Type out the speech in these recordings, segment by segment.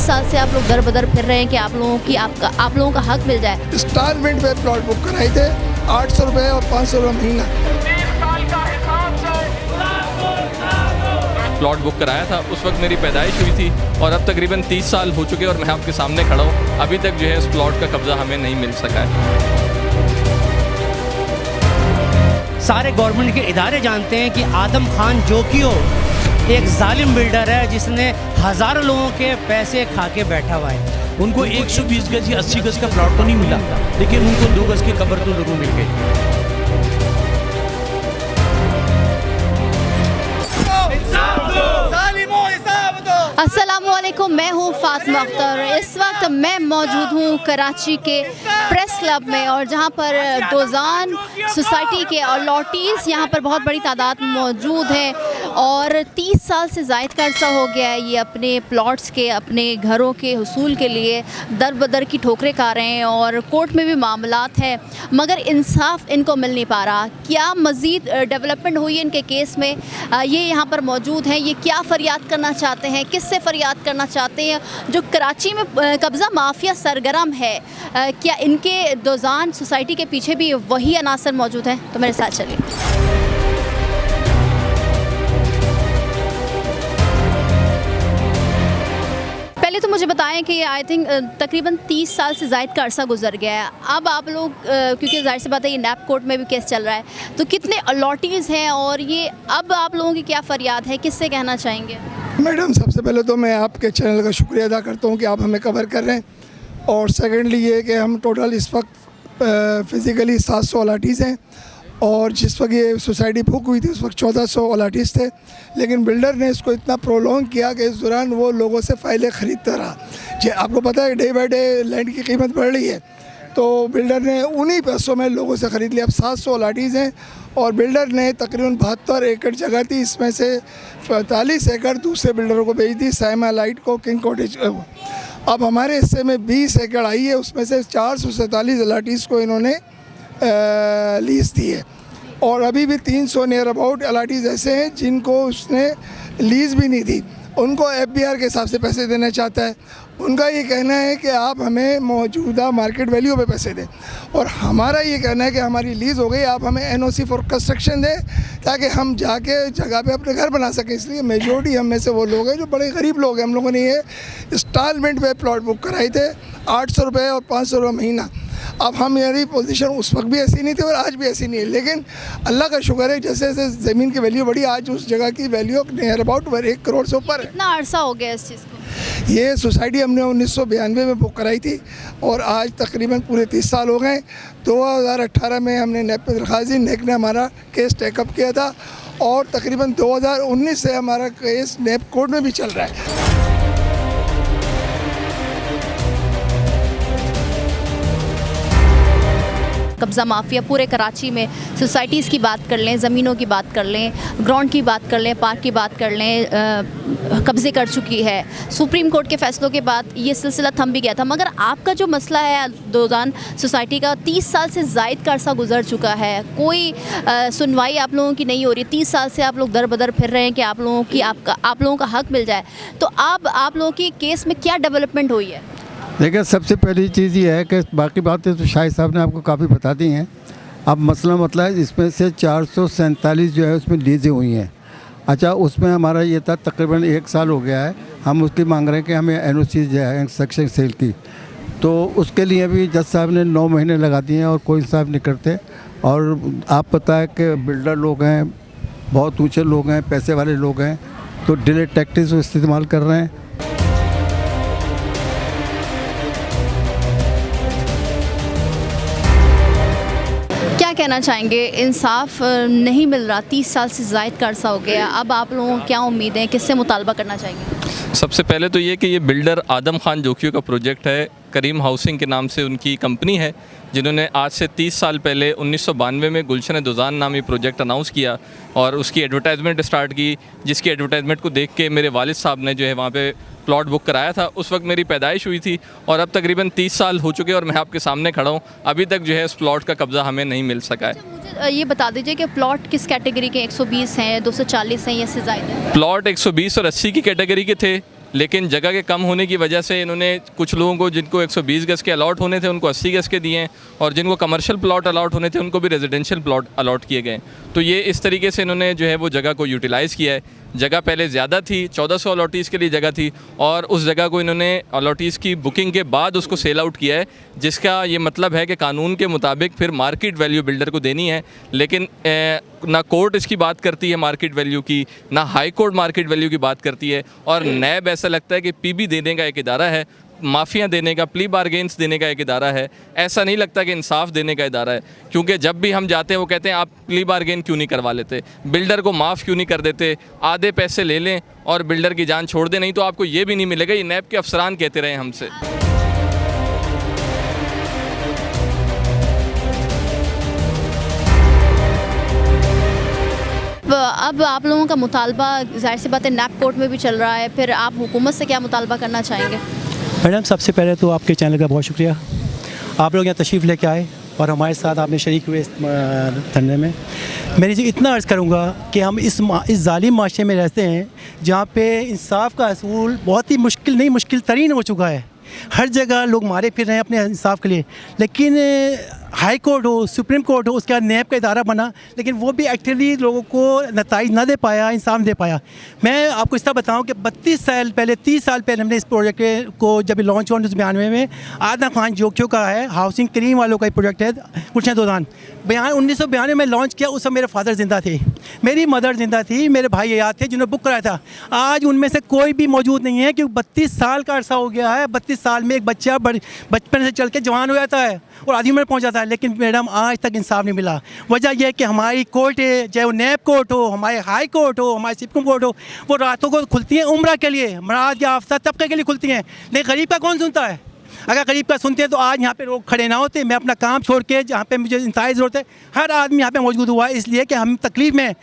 साल से आप लोग दर बदर फिर रहे हैं कि आप लोगों का हक मिल जाए। इंस्टॉलमेंट पे प्लॉट बुक कराए थे 800 रुपये और 500 रुपये महीना। प्लॉट बुक कराया था उस वक्त मेरी पैदाइश हुई थी और अब तकरीबन 30 साल हो चुके हैं और मैं आपके सामने खड़ा हूँ। अभी तक जो है उस प्लॉट का कब्जा हमें नहीं मिल सका है। सारे गवर्नमेंट के इदारे जानते हैं कि आदम खान जोकियो एक जालिम बिल्डर है जिसने हज़ारों लोगों के पैसे खा के बैठा हुआ है। उनको 120 गज या 80 गज का प्लॉट तो नहीं मिला, लेकिन उनको 2 गज की कब्र तो जरूर मिल गई। अस्सलामुअलैकुम, मैं हूँ फातिमा अख्तर। इस वक्त मैं मौजूद हूँ कराची के प्रेस क्लब में और जहाँ पर डोज़ान सोसाइटी के और लॉटीज़ यहाँ पर बहुत बड़ी तादाद में मौजूद हैं और 30 साल से ज़ायद का अरसा हो गया है ये अपने प्लॉट्स के, अपने घरों के हुसूल के लिए दर बदर की ठोकरें खा रहे हैं और कोर्ट में भी मामलात हैं मगर इंसाफ इनको मिल नहीं पा रहा। क्या मज़ीद डेवलपमेंट हुई है इनके केस में, ये यहाँ पर मौजूद हैं। ये क्या फ़रियाद करना चाहते हैं, किससे फ़रियाद करना चाहते हैं? जो कराची में कब्ज़ा माफिया सरगर्म है, क्या इनके डोज़ान सोसाइटी के पीछे भी वही अनासर मौजूद हैं? तो मेरे साथ चलिए। पहले तो मुझे बताएं कि आई थिंक तकरीबन 30 साल से ज़ायद का अरसा गुजर गया है। अब आप लोग क्योंकि जाहिर सी बात है ये नैप कोर्ट में भी केस चल रहा है, तो कितने अलॉटीज़ हैं और ये अब आप लोगों की क्या फ़रियाद है, किससे कहना चाहेंगे? मैडम, सबसे पहले तो मैं आपके चैनल का शुक्रिया अदा करता हूँ कि आप हमें कवर कर रहे हैं और सेकेंडली ये कि हम टोटल इस वक्त फ़िज़िकली 700 अलाटीज़ हैं और जिस वक्त ये सोसाइटी बुक हुई थी उस वक्त 1400 अलाटीज़ थे, लेकिन बिल्डर ने इसको इतना प्रोलॉन्ग किया कि इस दौरान वो लोगों से फ़ाइलें ख़रीदता रहा। आपको पता है डे बाई डे लैंड की कीमत बढ़ रही है, तो बिल्डर ने उन्हीं पैसों में लोगों से ख़रीद लिया। अब 700 अलाटीज़ हैं और बिल्डर ने तकरीबन 72 एकड़ जगह थी, इसमें से 45 एकड़ दूसरे बिल्डरों को बेच दी, साइमा लाइट को, किंग कॉटेज। अब हमारे हिस्से में 20 एकड़ आई है, उसमें से 447 अलाटीज़ को इन्होंने लीज़ दी है और अभी भी 300 नियर अबाउट अलाटीज़ ऐसे हैं जिनको उसने लीज़ भी नहीं दी। उनको FBR के हिसाब से पैसे देना चाहता है। उनका ये कहना है कि आप हमें मौजूदा मार्केट वैल्यू पे पैसे दें और हमारा ये कहना है कि हमारी लीज़ हो गई, आप हमें NOC फॉर कंस्ट्रक्शन दें ताकि हम जाके जगह पे अपने घर बना सकें। इसलिए मेजॉरिटी हम में से वो लोग हैं जो बड़े गरीब लोग हैं। हम लोगों ने ये इंस्टॉलमेंट पे प्लॉट बुक कराए थे 800 रुपये और 500 रुपये महीना। अब मेरी पोजीशन उस वक्त भी ऐसी नहीं थी और आज भी ऐसी नहीं है, लेकिन अल्लाह का शुक्र है जैसे जैसे ज़मीन की वैल्यू बढ़ी, आज उस जगह की वैल्यू नियर अबाउट 1 करोड़ से ऊपर है। कितना अरसा हो गया इस चीज़ को? ये सोसाइटी हमने 1992 में बुक कराई थी और आज तकरीबन पूरे 30 साल हो गए। 2018 में हमने नेप में दरख्वास्त दी, नेक ने हमारा केस टेकअप किया था और तकरीबन 2019 से हमारा केस नेप कोर्ट में भी चल रहा है। कब्ज़ा माफिया पूरे कराची में सोसाइटीज़ की बात कर लें, ज़मीनों की बात कर लें, ग्राउंड की बात कर लें, पार्क की बात कर लें, कब्ज़े कर चुकी है। सुप्रीम कोर्ट के फ़ैसलों के बाद ये सिलसिला थम भी गया था, मगर आपका जो मसला है डोज़ान सोसाइटी का 30 साल से ज़ायद का अरसा गुजर चुका है, कोई सुनवाई आप लोगों की नहीं हो रही। 30 साल से आप लोग दर बदर फिर रहे हैं कि आप लोगों का हक मिल जाए। तो अब आप लोगों की केस में क्या डेवलपमेंट हुई है? देखिए, सबसे पहली चीज़ ये है कि बाकी बातें तो शाहिद साहब ने आपको काफ़ी बता दी हैं। अब मसला है इसमें से 447 जो है उसमें लीज़ें हुई हैं। अच्छा, उसमें हमारा ये था तकरीबन 1 साल हो गया है, हम उसकी मांग रहे हैं कि हमें NOC जो है सेक्शन सेल की, तो उसके लिए भी जज साहब ने 9 महीने लगा दिए हैं और कोई इंसाफ नहीं करते। और आप पता है कि बिल्डर लोग हैं, बहुत ऊँचे लोग हैं, पैसे वाले लोग हैं, तो डिले टैक्टिक्स इस्तेमाल कर रहे हैं। क्या कहना चाहेंगे? इंसाफ नहीं मिल रहा, 30 साल से ज़ायद का अरसा हो गया, अब आप लोगों को क्या उम्मीदें, किससे मुतालबा करना चाहेंगे? सबसे पहले तो ये कि ये बिल्डर आदम खान जोकियो का प्रोजेक्ट है। करीम हाउसिंग के नाम से उनकी कंपनी है जिन्होंने आज से 30 साल पहले 1992 में गुलशन डोज़ान नामी प्रोजेक्ट अनाउंस किया और उसकी एडवर्टाइजमेंट स्टार्ट की, जिसकी एडवर्टाइजमेंट को देख के मेरे वालिद साहब ने जो है वहाँ पे प्लॉट बुक कराया था। उस वक्त मेरी पैदाइश हुई थी और अब तकरीबन 30 साल हो चुके हैं और मैं आपके सामने खड़ा हूँ। अभी तक जो है उस प्लॉट का कब्ज़ा हमें नहीं मिल सका है। मुझे ये बता दीजिए कि प्लॉट किस कैटेगरी के, 120 हैं, 240 हैं या इससे ज़्यादा हैं? प्लॉट 120 और 80 की कैटेगरी के थे लेकिन जगह के कम होने की वजह से इन्होंने कुछ लोगों को जिनको 120 गज़ के अलॉट होने थे उनको 80 गज़ के दिए हैं, और जिनको कमर्शियल प्लॉट अलॉट होने थे उनको भी रेजिडेंशियल प्लॉट अलॉट किए गए। तो ये इस तरीके से इन्होंने जो है वो जगह को यूटिलाइज़ किया है। जगह पहले ज़्यादा थी, 1400 अलॉटीज़ के लिए जगह थी, और उस जगह को इन्होंने अलॉटीज़ की बुकिंग के बाद उसको सेल आउट किया है, जिसका ये मतलब है कि कानून के मुताबिक फिर मार्केट वैल्यू बिल्डर को देनी है। लेकिन ना कोर्ट इसकी बात करती है मार्केट वैल्यू की, ना हाई कोर्ट मार्केट वैल्यू की बात करती है, और नैब ऐसा लगता है कि पीबी देने का एक इदारा है, माफ़िया देने का, प्ली बारगेन्स देने का एक इदारा है। ऐसा नहीं लगता कि इंसाफ देने का इदारा है, क्योंकि जब भी हम जाते हैं वो कहते हैं आप प्ली बारगेन क्यों नहीं करवा लेते, बिल्डर को माफ़ क्यों नहीं कर देते, आधे पैसे ले लें और बिल्डर की जान छोड़ दें, नहीं तो आपको ये भी नहीं मिलेगा। ये नैब के अफसरान कहते रहे हमसे। अब आप लोगों का मुतालबा ज़ाहिर सी बात है नैब कोर्ट में भी चल रहा है, फिर आप हुकूमत से क्या मुतालबा करना चाहेंगे? मैडम, सबसे पहले तो आपके चैनल का बहुत शुक्रिया, आप लोग यहाँ तशरीफ़ लेके आए और हमारे साथ आपने शरीक हुए इस धरने में। मैं जी इतना अर्ज़ करूँगा कि हम इस जालिम माशरे में रहते हैं जहाँ पे इंसाफ का असूल बहुत ही मुश्किल तरीन हो चुका है। हर जगह लोग मारे फिर रहे हैं अपने इंसाफ के लिए, लेकिन हाई कोर्ट हो, सुप्रीम कोर्ट हो, उसके बाद नैब का इदारा बना, लेकिन वो भी एक्चुअली लोगों को नताइज ना दे पाया, इंसाफ दे पाया। मैं आपको इस तरह बताऊँ कि 30 साल पहले हमने इस प्रोजेक्ट को जब लॉन्च हुआ 1992 में, आदम खान जोखियों का है, हाउसिंग करीम वालों का प्रोजेक्ट है, गुलशन दोजान 1992 में लॉन्च किया। उस समय मेरे फादर ज़िंदा थे, मेरी मदर ज़िंदा थी, मेरे भाई याद थे जिन्होंने बुक कराया था। आज उनमें से कोई भी मौजूद नहीं है, क्योंकि 32 साल का अरसा हो गया है। 32 साल में एक बच्चा बचपन से चल के जवान हो जाता है और आधी उम्र पहुँच जाता है, लेकिन मैडम आज तक इंसाफ नहीं मिला। वजह यह है कि हमारी कोर्ट है, चाहे वो नैब कोर्ट हो, हमारे हाई कोर्ट हो, हमारी सुप्रीम कोर्ट हो, वो रातों को खुलती हैं उम्रा के लिए, मराद याफ्ता तबके के लिए खुलती हैं, लेकिन गरीब का कौन सुनता है? अगर गरीब का सुनते हैं तो आज यहाँ पे लोग खड़े ना होते। मैं अपना काम छोड़ के, जहाँ पे मुझे इंतहाई ज़रूरत है, हर आदमी यहाँ पे मौजूद हुआ है, इसलिए कि हम तकलीफ़ में।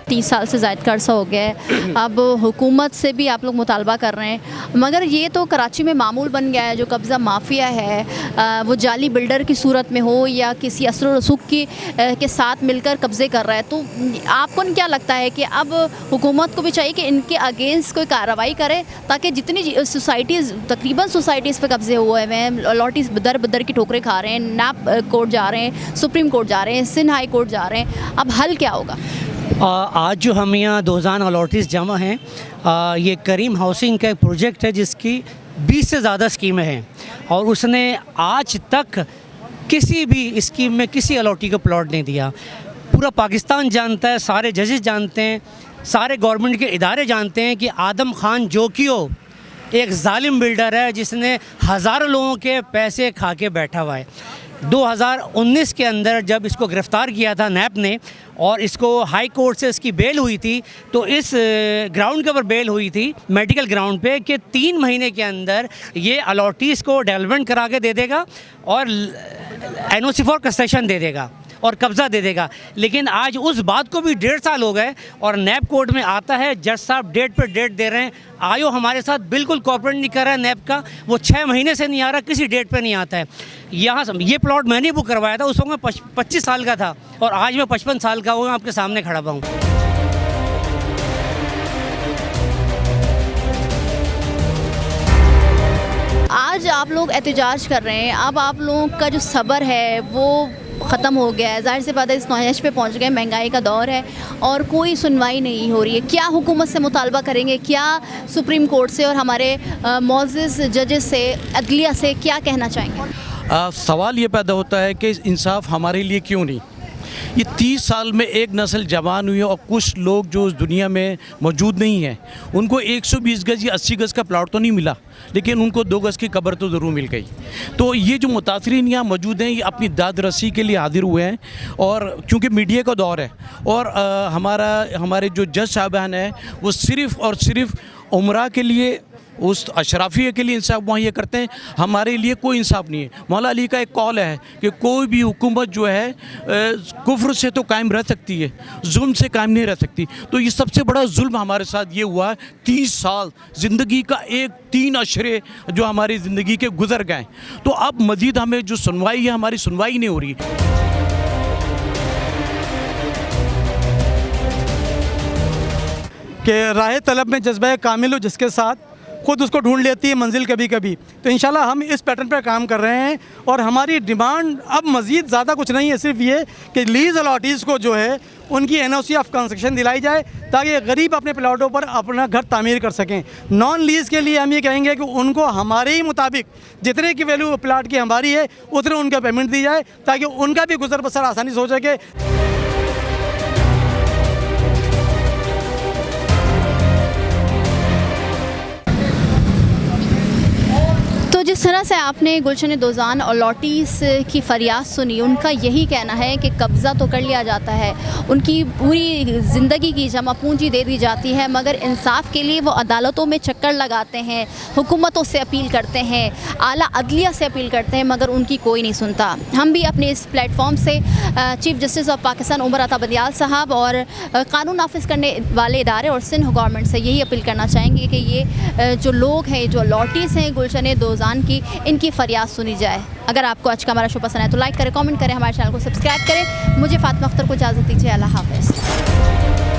30 साल से ज़ायद का अरसा हो गया है। अब हुकूमत से भी आप लोग मुतालबा कर रहे हैं, मगर ये तो कराची में मामूल बन गया है, जो कब्ज़ा माफिया है वो जाली बिल्डर की सूरत में हो या किसी असर व रसूख के साथ मिलकर कब्ज़े कर रहा है। तो आपको क्या लगता है कि अब हुकूमत को भी चाहिए कि इनके अगेंस्ट कोई कार्रवाई करे, ताकि जितनी सोसाइटीज़, तकरीबन सोसाइटीज़ पे कब्ज़े हुए हैं, लॉटीज़ बदर बदर की ठोकरें खा रहे हैं, नैब कोर्ट जा रहे हैं, सुप्रीम कोर्ट जा रहे हैं, सिंध हाई कोर्ट जा रहे हैं, अब हल क्या होगा? आज जो हम यहाँ 2000 अलॉटीज़ जमा हैं, ये करीम हाउसिंग का एक प्रोजेक्ट है जिसकी 20 से ज़्यादा स्कीमें हैं, और उसने आज तक किसी भी स्कीम में किसी अलॉटी को प्लॉट नहीं दिया। पूरा पाकिस्तान जानता है, सारे जजेस जानते हैं, सारे गवर्नमेंट के इदारे जानते हैं कि आदम खान जोखियो एक जालिम बिल्डर है जिसने हज़ारों लोगों के पैसे खा के बैठा हुआ है। 2019 के अंदर जब इसको गिरफ़्तार किया था नैब ने, और इसको हाई कोर्ट से इसकी बेल हुई थी, तो इस ग्राउंड के ऊपर बेल हुई थी, मेडिकल ग्राउंड पे, कि 3 महीने के अंदर ये अलॉटीज़ को डेवलपमेंट करा के दे देगा और एनओसी फॉर कंस्ट्रक्शन दे देगा और कब्ज़ा दे देगा। लेकिन आज उस बात को भी 1.5 साल हो गए और नैब कोर्ट में आता है, जज साहब डेट पे डेट दे रहे हैं, आयो हमारे साथ बिल्कुल कोऑपरेट नहीं कर रहा है नैब का, वो 6 महीने से नहीं आ रहा, किसी डेट पे नहीं आता है। यहाँ ये प्लॉट मैंने बुक करवाया था, उस वक्त मैं 25 साल का था और आज मैं 55 साल का हूँ, आपके सामने खड़ा हुआ हूँ। आज आप लोग एहतजाज कर रहे हैं, अब आप लोगों का जो सब्र है वो ख़त्म हो गया है, ज़ाहिर सी बात है इस नौयश पे पहुंच गए, महंगाई का दौर है और कोई सुनवाई नहीं हो रही है। क्या हुकूमत से मुतालबा करेंगे, क्या सुप्रीम कोर्ट से और हमारे मौज़िज़ जजेस से, अदलिया से क्या कहना चाहेंगे? सवाल ये पैदा होता है कि इंसाफ हमारे लिए क्यों नहीं? ये 30 साल में एक नस्ल जवान हुई है और कुछ लोग जो इस दुनिया में मौजूद नहीं हैं, उनको 120 गज़ या 80 गज़ का प्लॉट तो नहीं मिला, लेकिन उनको 2 गज़ की कब्र तो ज़रूर मिल गई। तो ये जो मुतासरीन यहाँ मौजूद हैं, ये अपनी दाद रसी के लिए हाजिर हुए हैं, और क्योंकि मीडिया का दौर है और हमारे जो जज साहबान हैं वो सिर्फ़ और सिर्फ उमरा के लिए, उस अशराफिया के लिए इंसाफ मुहैया करते हैं, हमारे लिए कोई इंसाफ नहीं है। मौला अली का एक कौल है कि कोई भी हुकूमत जो है कुफ्र से तो कायम रह सकती है, जुल्म से कायम नहीं रह सकती। तो ये सबसे बड़ा जुल्म हमारे साथ ये हुआ है, 30 साल ज़िंदगी का एक 3 अशरे जो हमारी ज़िंदगी के गुजर गए। तो अब मज़ीद हमें जो सुनवाई है, हमारी सुनवाई नहीं हो रही। कि राह तलब में जज्बा कामिल हो जिसके साथ खुद उसको ढूंढ लेती है मंजिल कभी कभी। तो इंशाल्लाह हम इस पैटर्न पर काम कर रहे हैं और हमारी डिमांड अब मज़ीद ज़्यादा कुछ नहीं है, सिर्फ ये कि लीज अलॉटीज़ को जो है उनकी NOC ऑफ कंस्ट्रक्शन दिलाई जाए ताकि गरीब अपने प्लाटों पर अपना घर तामीर कर सकें। नॉन लीज़ के लिए हम ये कहेंगे कि उनको हमारे ही मुताबिक जितने की वैल्यू प्लाट की हमारी है उतने उनका पेमेंट दी जाए ताकि उनका भी गुजर बसर आसानी से हो सके। तो जिस तरह से आपने गुलशन दोजान अलॉटीज़ की फ़रियाद सुनी, उनका यही कहना है कि कब्ज़ा तो कर लिया जाता है, उनकी पूरी ज़िंदगी की जमा पूंजी दे दी जाती है, मगर इंसाफ के लिए वो अदालतों में चक्कर लगाते हैं, हुकूमतों से अपील करते हैं, आला अदलिया से अपील करते हैं, मगर उनकी कोई नहीं सुनता। हम भी अपने इस प्लेटफॉर्म से chief justice of Pakistan Umar Ata Bandial साहब और कानून नाफिज करने वाले इदारे और सिंध गवर्नमेंट से यही अपील करना चाहेंगे कि ये जो लोग हैं, जो अलॉटीज़ हैं गुलशन दोजान की, इनकी फ़रियाद सुनी जाए। अगर आपको आज का हमारा शो पसंद आए तो लाइक करें, कमेंट करें, हमारे चैनल को सब्सक्राइब करें। मुझे फातिमा अख्तर को इजाज़त दीजिए। अल्लाह हाफ़िज़।